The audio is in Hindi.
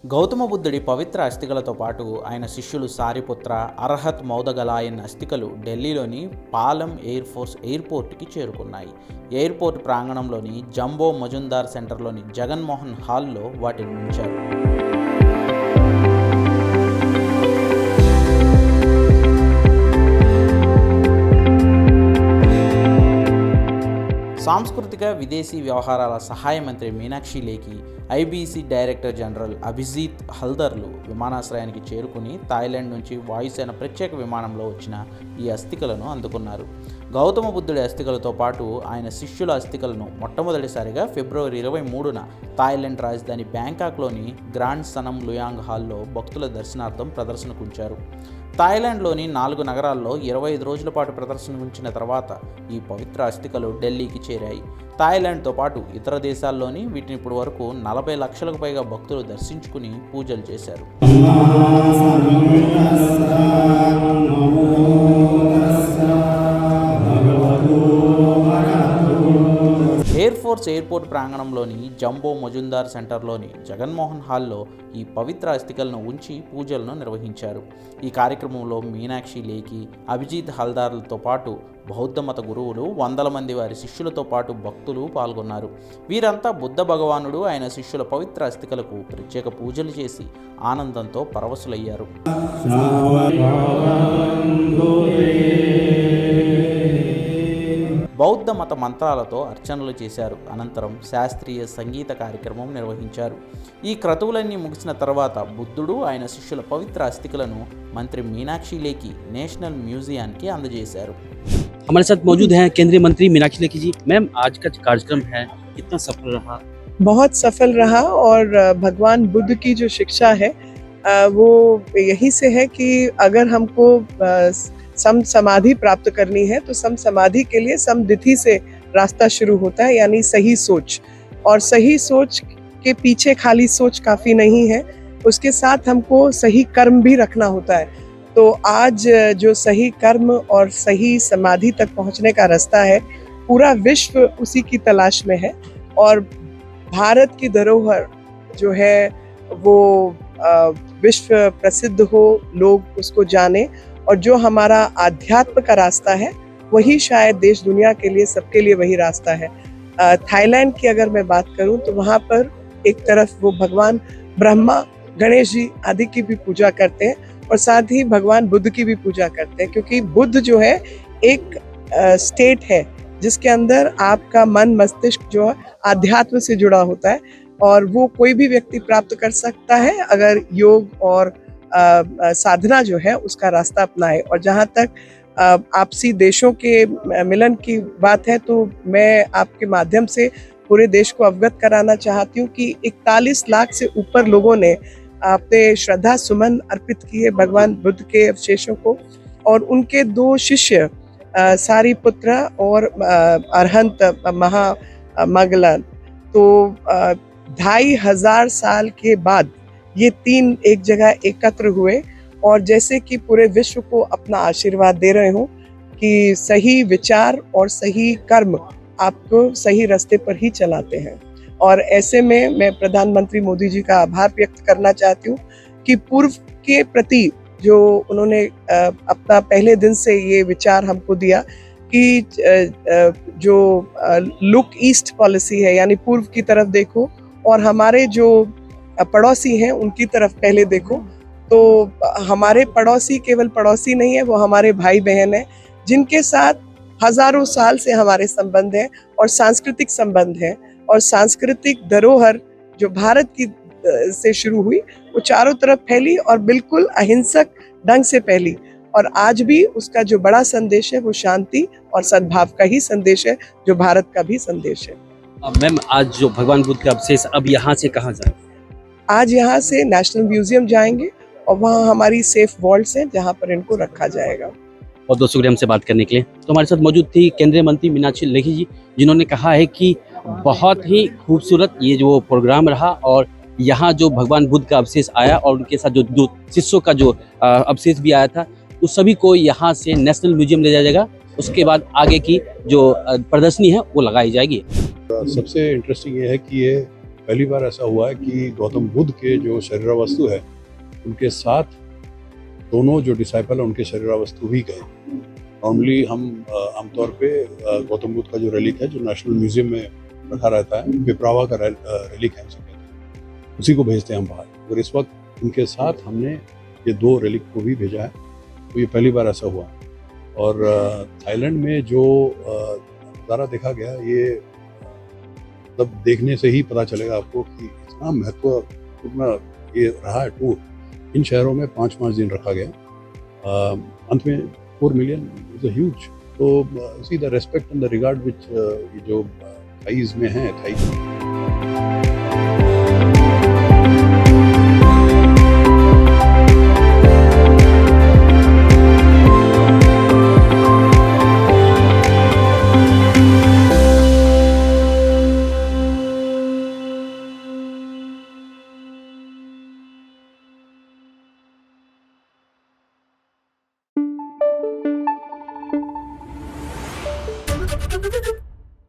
గౌతమ బుద్ధుడి పవిత్ర అస్థికలతో పాటు ఆయన శిష్యులు సారిపుత్ర, అర్హత్ మౌదగలాయన్ అస్థికలు ఢిల్లీలోని పాలెం ఎయిర్ ఫోర్స్ ఎయిర్పోర్ట్కి చేరుకున్నాయి. ఎయిర్పోర్ట్ ప్రాంగణంలోని జంబో మజుందార్ సెంటర్లోని జగన్మోహన్ హాల్లో వాటిని ఉంచారు. సాంస్కృతిక విదేశీ వ్యవహారాల సహాయ మంత్రి Meenakshi Lekhi, IBC director general Abhijit హల్దర్లు విమానాశ్రయానికి చేరుకుని థాయిలాండ్ నుంచి వాయుసేన ప్రత్యేక విమానంలో వచ్చిన ఈ అస్థికలను అందుకున్నారు. గౌతమ బుద్ధుడి అస్థికలతో పాటు ఆయన శిష్యుల అస్థికలను మొట్టమొదటిసారిగా ఫిబ్రవరి 23న థాయిలాండ్ రాజధాని బ్యాంకాక్లోని గ్రాండ్ సనం లుయాంగ్ హాల్లో భక్తుల దర్శనార్థం ప్రదర్శనకు ఉంచారు. థాయిలాండ్లోని 4 నగరాల్లో 25 రోజుల పాటు ప్రదర్శన ఉంచిన తర్వాత ఈ పవిత్ర అస్థికలు ఢిల్లీకి చేరాయి. థాయిలాండ్తో పాటు ఇతర దేశాల్లోని వీటిని ఇప్పటి వరకు 40 లక్షలకు పైగా భక్తులు దర్శించుకుని పూజలు చేశారు. ఎయిర్ ఫోర్స్ ఎయిర్పోర్ట్ ప్రాంగణంలోని జంబో మజుందార్ సెంటర్లోని జగన్మోహన్ హాల్లో ఈ పవిత్ర అస్థికలను ఉంచి పూజలను నిర్వహించారు. ఈ కార్యక్రమంలో మీనాక్షి లేఖి, అభిజిత్ హల్దార్లతో పాటు బౌద్ధ మత గురువులు, వందల మంది వారి శిష్యులతో పాటు భక్తులు పాల్గొన్నారు. వీరంతా బుద్ధ భగవానుడు, ఆయన శిష్యుల పవిత్ర అస్థికలకు ప్రత్యేక పూజలు చేసి ఆనందంతో పరవశులయ్యారు. బౌద్ధ మత మంత్రాలతో అర్చనలు చేశారు. అనంతరం శాస్త్రీయ సంగీత కార్యక్రమం నిర్వహించారు. ఈ క్రతువులన్నీ ముగిసిన తర్వాత బుద్ధుడు, ఆయన శిష్యుల పవిత్ర అస్థికలను మంత్రి మీనాక్షి లేఖి నేషనల్ म्यूजियमకి అందజేశారు. हमारे साथ मौजूद हैं केंद्रीय मंत्री मीनाक्षी लेखी जी। मैम, आज का कार्यक्रम है कितना सफल रहा? बहुत सफल रहा और भगवान बुद्ध की जो शिक्षा है वो यही से है कि अगर हमको सम समाधि प्राप्त करनी है तो सम समाधि के लिए समदिति से रास्ता शुरू होता है, यानी सही सोच। और सही सोच के पीछे खाली सोच काफ़ी नहीं है, उसके साथ हमको सही कर्म भी रखना होता है। तो आज जो सही कर्म और सही समाधि तक पहुंचने का रास्ता है, पूरा विश्व उसी की तलाश में है। और भारत की धरोहर जो है वो विश्व प्रसिद्ध हो, लोग उसको जाने, और जो हमारा आध्यात्म का रास्ता है वही शायद देश दुनिया के लिए, सबके लिए वही रास्ता है। थाईलैंड की अगर मैं बात करूं तो वहाँ पर एक तरफ वो भगवान ब्रह्मा, गणेश जी आदि की भी पूजा करते हैं और साथ ही भगवान बुद्ध की भी पूजा करते हैं, क्योंकि बुद्ध जो है एक स्टेट है जिसके अंदर आपका मन मस्तिष्क जो है आध्यात्म से जुड़ा होता है, और वो कोई भी व्यक्ति प्राप्त कर सकता है अगर योग और साधना जो है उसका रास्ता अपनाए। और जहाँ तक आपसी देशों के मिलन की बात है तो मैं आपके माध्यम से पूरे देश को अवगत कराना चाहती हूँ कि 41 लाख से ऊपर लोगों ने अपने श्रद्धा सुमन अर्पित किए भगवान बुद्ध के अवशेषों को, और उनके 2 शिष्य सारिपुत्र और अरहंत महामगलन, तो 2500 साल के बाद ये 3 एक जगह एकत्र हुए, और जैसे कि पूरे विश्व को अपना आशीर्वाद दे रहे हों कि सही विचार और सही कर्म आपको सही रास्ते पर ही चलाते हैं। और ऐसे में मैं प्रधानमंत्री मोदी जी का आभार व्यक्त करना चाहती हूँ कि पूर्व के प्रति जो उन्होंने अपना पहले दिन से ये विचार हमको दिया कि जो लुक ईस्ट पॉलिसी है, यानी पूर्व की तरफ देखो और हमारे जो पड़ोसी हैं उनकी तरफ पहले देखो। तो हमारे पड़ोसी केवल पड़ोसी नहीं है, वो हमारे भाई बहन हैं जिनके साथ हजारों साल से हमारे संबंध हैं और सांस्कृतिक संबंध हैं। और सांस्कृतिक धरोहर जो भारत की से शुरू हुई वो चारों तरफ फैली और बिल्कुल अहिंसक ढंग से फैली, और आज भी उसका जो बड़ा संदेश है वो शांति और सद्भाव का ही संदेश है, जो भारत का भी संदेश है। मैम, आज जो भगवान बुद्ध के अवशेष अब यहाँ से कहाँ जाए? आज यहाँ से नेशनल म्यूजियम जाएंगे और वहाँ हमारी सेफ वॉल्ट्स हैं जहाँ पर इनको रखा जाएगा। और दोस्तों, शुक्रिया हमसे बात करने के लिए। तो हमारे साथ मौजूद थी केंद्रीय मंत्री मीनाक्षी लेखी जी, जिन्होंने कहा है कि बहुत ही खूबसूरत ये जो प्रोग्राम रहा, और यहाँ जो भगवान बुद्ध का अवशेष आया और उनके साथ जो 2 शिष्यों का जो अवशेष भी आया था, उस सभी को यहाँ से नेशनल म्यूजियम ले जाया जाएगा। उसके बाद आगे की जो प्रदर्शनी है वो लगाई जाएगी। सबसे इंटरेस्टिंग ये है कि ये पहली बार ऐसा हुआ है कि गौतम बुद्ध के जो शरीरावस्तु है उनके साथ दोनों जो डिसाइपल है उनके शरीरावस्तु भी गए। नॉर्मली हम आमतौर पे गौतम बुद्ध का जो रेलिक है जो नेशनल म्यूजियम में रखा रहता है, पिपरावा का रेलिक है उसे कहते हैं, उसी को भेजते हैं हम बाहर। और इस वक्त उनके साथ हमने ये 2 रेलिक को भी भेजा है, तो ये पहली बार ऐसा हुआ। और थाईलैंड में जो नज़ारा देखा गया, ये मतलब देखने से ही पता चलेगा आपको कि इतना महत्वपूर्ण ये रहा है टूर। इन शहरों में 5-5 दिन रखा गया। अंत में 4 मिलियन इज अ ह्यूज। तो see the respect and the regard which ये जो थाईज में है, थाई Thank you.